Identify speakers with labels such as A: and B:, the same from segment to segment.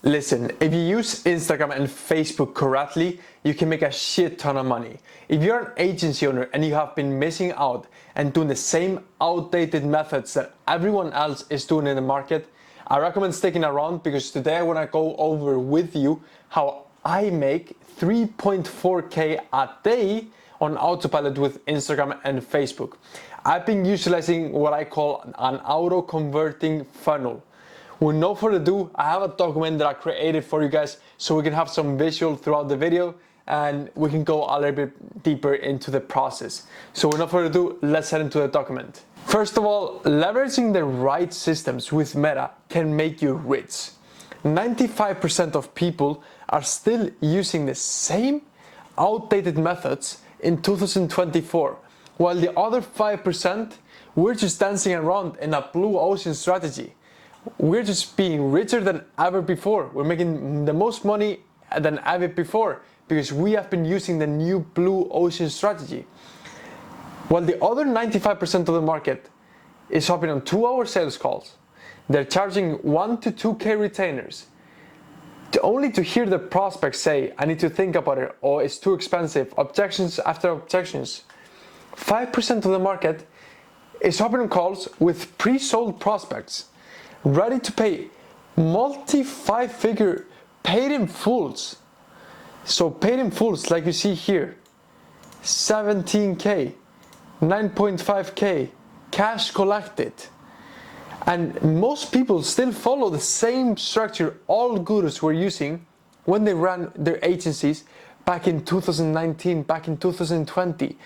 A: Listen, if you use Instagram and Facebook correctly, you can make a shit ton of money. If you're an agency owner and you have been missing out and doing the same outdated methods that everyone else is doing in the market, I recommend sticking around because today I want to go over with you how I make 3.4K a day on autopilot with Instagram and Facebook. I've been utilizing what I call an auto converting funnel. With no further ado, I have a document that I created for you guys so we can have some visual throughout the video and we can go a little bit deeper into the process. So with no further ado, let's head into the document. First of all, leveraging the right systems with Meta can make you rich. 95% of people are still using the same outdated methods in 2024, while the other 5%, we're just dancing around in a blue ocean strategy. We're just being richer than ever before. We're making the most money than ever before because we have been using the new blue ocean strategy. While the other 95% of the market is hopping on 2-hour sales calls, they're charging 1 to 2K retainers only to hear the prospect say, I need to think about it, or it's too expensive, objections after objections. 5% of the market is hopping on calls with pre-sold prospects, ready to pay multi-5-figure paid in fulls. So paid in fulls, like you see here, 17K, 9.5K, cash collected. And most people still follow the same structure all gurus were using when they ran their agencies back in 2019, back in 2020.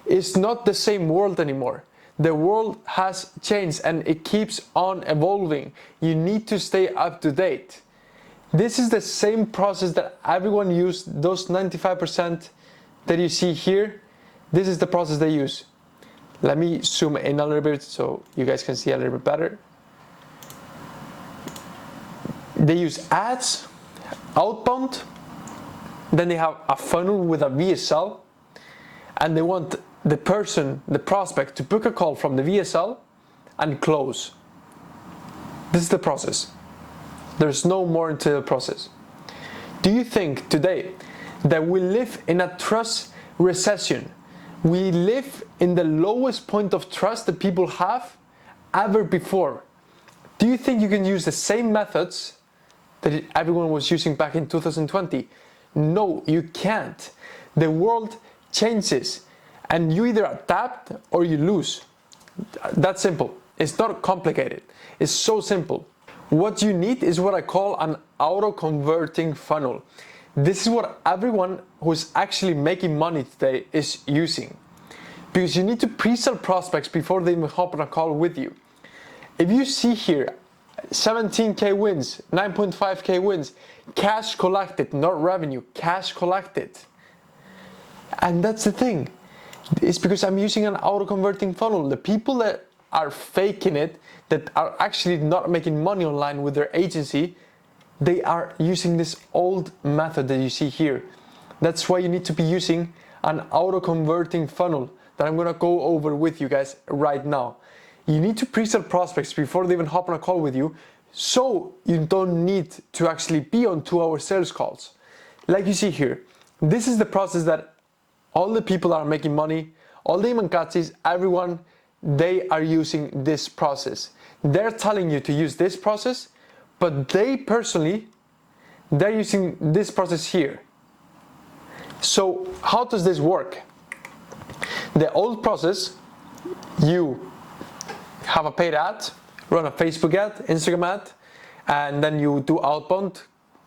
A: It's not the same world anymore. The world has changed and it keeps on evolving. You need to stay up to date. This is the same process that everyone used, those 95% that you see here. This is the process they use. Let me zoom in a little bit so you guys can see a little bit better. They use ads, outbound, then they have a funnel with a VSL, and they want the person, the prospect, to book a call from the VSL and close. This is the process. There's no more into the process. Do you think today that we live in a trust recession? We live in the lowest point of trust that people have ever before. Do you think you can use the same methods that everyone was using back in 2020? No, you can't. The world changes and you either adapt or you lose. That's simple. It's not complicated. It's so simple. What you need is what I call an auto-converting funnel. This is what everyone who's actually making money today is using. Because you need to pre-sell prospects before they even hop on a call with you. If you see here, 17K wins, 9.5K wins, cash collected, not revenue, cash collected. And that's the thing. It's because I'm using an auto-converting funnel. The people that are faking it, that are actually not making money online with their agency, they are using this old method that you see here. That's why you need to be using an auto-converting funnel that I'm gonna go over with you guys right now. You need to pre-sell prospects before they even hop on a call with you, so you don't need to actually be on 2-hour sales calls. Like you see here, this is the process that all the people that are making money, all the Imankatsis, everyone, they are using this process. They're telling you to use this process, but they personally, they're using this process here. So how does this work? The old process, you have a paid ad, run a Facebook ad, Instagram ad, and then you do outbound,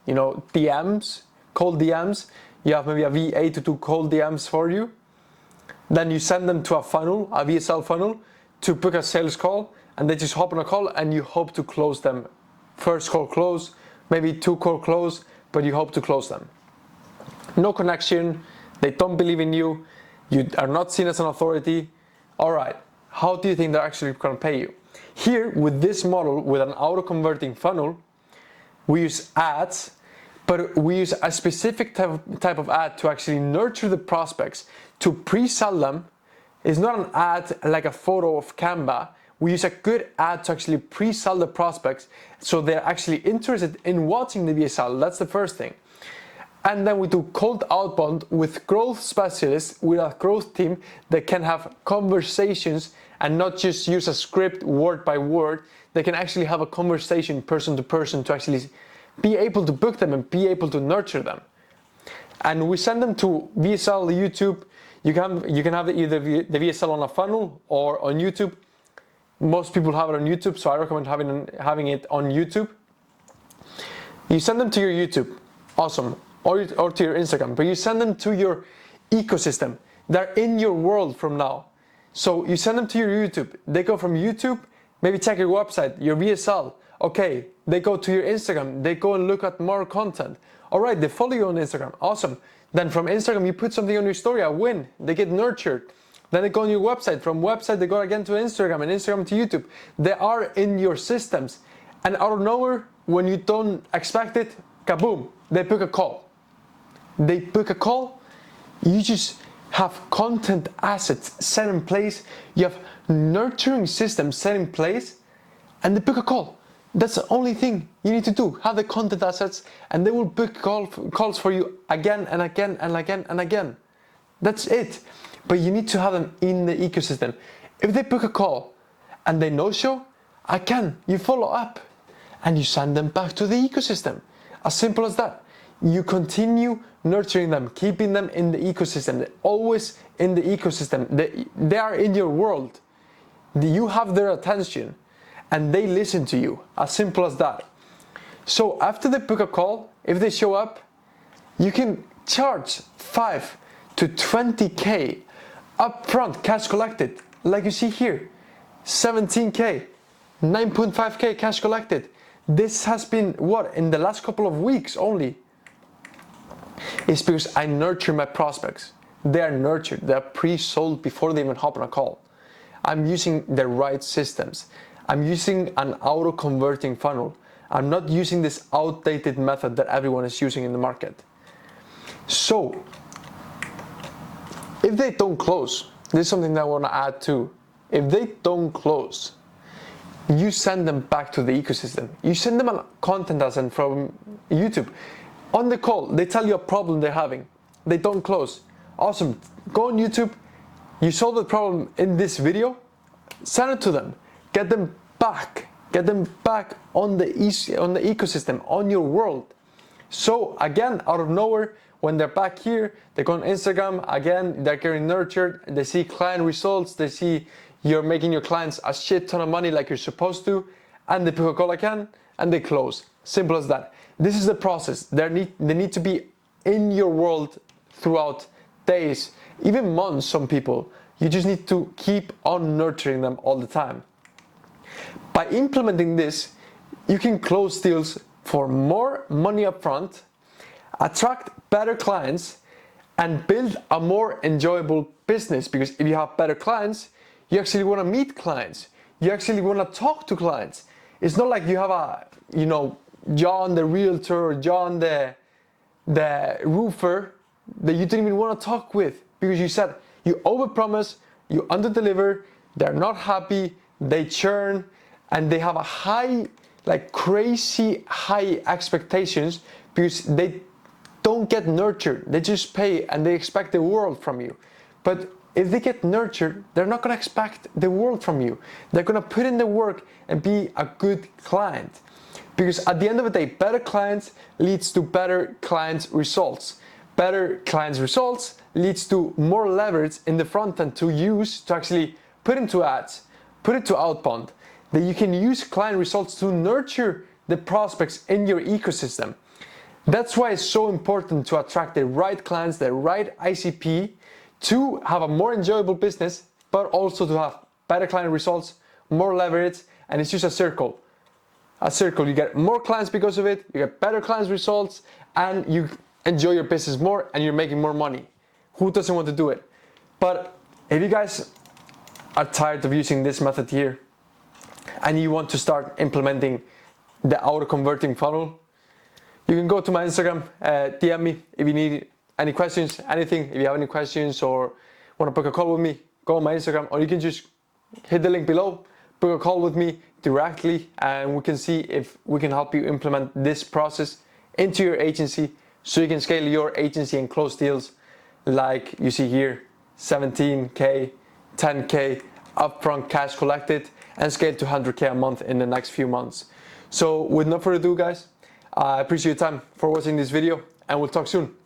A: DMs, cold DMs. You have maybe a VA to do cold DMs for you. Then you send them to a funnel, a VSL funnel, to book a sales call, and they just hop on a call and you hope to close them. First call close, maybe 2 call close, but you hope to close them. No connection, they don't believe in you, you are not seen as an authority. All right, how do you think they're actually gonna pay you? Here, with this model, with an auto-converting funnel, we use ads, but we use a specific type of ad to actually nurture the prospects, to pre-sell them. It's not an ad like a photo of Canva we use a good ad to actually pre-sell the prospects so they're actually interested in watching the VSL. That's the first thing. And then we do cold outbound with growth specialists, with a growth team that can have conversations and not just use a script word by word. They can actually have a conversation person to person to actually be able to book them and be able to nurture them. And we send them to VSL YouTube. You can have either the VSL on a funnel or on YouTube. Most people have it on YouTube, so I recommend having it on YouTube. You send them to your YouTube, awesome, or to your Instagram, but you send them to your ecosystem. They're in your world from now. So you send them to your YouTube. They go from YouTube, maybe check your website, your VSL. Okay, they go to your Instagram. They go and look at more content. All right, they follow you on Instagram. Awesome. Then from Instagram, you put something on your story, a win. They get nurtured. Then they go on your website. From website, they go again to Instagram, and Instagram to YouTube. They are in your systems. And out of nowhere, when you don't expect it, kaboom, they book a call. They book a call. You just have content assets set in place. You have nurturing systems set in place, and they book a call. That's the only thing you need to do. Have the content assets, and they will book calls for you again and again and again and again. That's it. But you need to have them in the ecosystem. If they book a call and they no-show, again, you follow up and you send them back to the ecosystem. As simple as that. You continue nurturing them, keeping them in the ecosystem. They're always in the ecosystem. They are in your world. You have their attention and they listen to you. As simple as that. So after they book a call, if they show up, you can charge 5 to 20K upfront, cash collected. Like you see here, 17K, 9.5K cash collected. This has been what, in the last couple of weeks only. It's because I nurture my prospects. They are nurtured, they are pre-sold before they even hop on a call. I'm using the right systems. I'm using an auto-converting funnel. I'm not using this outdated method that everyone is using in the market. So, if they don't close, this is something that I want to add too. If they don't close, you send them back to the ecosystem. You send them a content asset from YouTube. On the call, they tell you a problem they're having. They don't close. Awesome. Go on YouTube. You solve the problem in this video. Send it to them. Get them back. Get them back on the ecosystem, on your world. So again, out of nowhere, when they're back here, they go on Instagram. Again, they're getting nurtured. They see client results. They see you're making your clients a shit ton of money like you're supposed to. And they book a call again and they close. Simple as that. This is the process. They need to be in your world throughout days, even months, some people. You just need to keep on nurturing them all the time. By implementing this, you can close deals for more money up front, attract better clients, and build a more enjoyable business. Because if you have better clients, you actually want to meet clients. You actually want to talk to clients. It's not like you have a, John the realtor or John the roofer that you didn't even want to talk with because you said you overpromise, you underdeliver, they're not happy, they churn, and they have a high, like crazy high expectations because they don't get nurtured. They just pay and they expect the world from you. But if they get nurtured, they're not going to expect the world from you. They're going to put in the work and be a good client. Because at the end of the day, better clients leads to better clients' results. Better clients' results leads to more leverage in the front end to use to actually put into ads, put it to outbound. That you can use client results to nurture the prospects in your ecosystem. That's why it's so important to attract the right clients, the right ICP, to have a more enjoyable business, but also to have better client results, more leverage, and it's just a circle. You get more clients because of it, you get better clients results, and you enjoy your business more and you're making more money. Who doesn't want to do it? But if you guys are tired of using this method here and you want to start implementing the auto-converting funnel, you can go to my Instagram, DM me if you need any questions, anything. If you have any questions or want to book a call with me, go on my Instagram, or you can just hit the link below, book a call with me directly and we can see if we can help you implement this process into your agency so you can scale your agency and close deals like you see here, 17K, 10K upfront cash collected, and scale to 100K a month in the next few months. So with no further ado guys, I appreciate your time for watching this video and we'll talk soon.